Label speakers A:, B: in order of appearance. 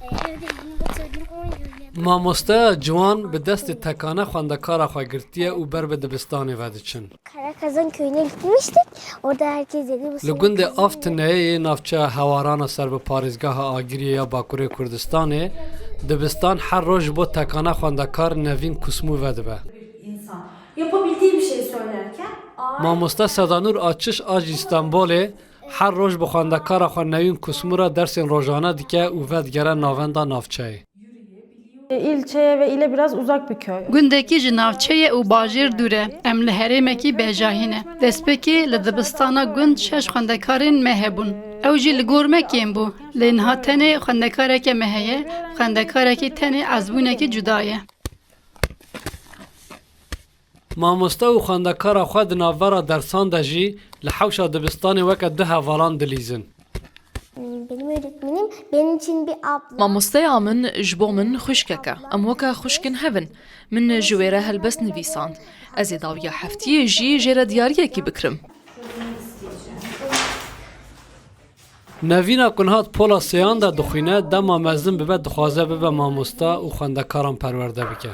A: Evdeyim, oturdum, oynuyorum.
B: Mamoste ciwan bi destê tekane xwendekara xwe girtiye û ber bi dibistanê vediçin.
A: Karakazan köyüne gitmiştik. Orada herkes dedi bu
B: Li
A: sene
B: gundê
A: kazan
B: Aftineyê navçeya hewarana ser bi parêzgeha Agiriyê ya Bakurê Kurdistanê, dibistan her roj ji bo tekane xwendekar nevîn kusmû vedibe.
C: İnsan yapabildiği bir şey söylerken
B: Mamoste Sedanur Açış a ji İstanbolê her roj bi xwendekara xwe nevîn kusmû re dersên rojane dike û vedigere navenda navçeyê.
C: ilçeye ve ile biraz uzak bir köy.
D: Gundekî ji navçeyê û bajêr dûr e. Em li herêmekî bêjahîne. Destpêkê li dibistana gund 6 xwendekarên me hebûn. Ew jî li gormekên bû. Lê niha tenê xwendekareke me heye, xwendekarekî tenê ezbûnekî cuda ye.
B: Mamoste û xwendekara xwe di navbera dersan de jî li hewşa dibistanê weke du hevalan dilîzin.
A: Benim öğretmenim benim için bir abla.
E: مامۆستەیا من ji bo min xwişkeke. Em weka xwişkin hevin. Min ji wê re helbest nivîsand. Ez ê dawiya heftiyê jî jê re diyariyekê bikirim.
B: Nevîna kunhat pola sêyan de dixwîne dema mezin bibe dixwaze bibe mamoste û xwendekaran perwerde bike.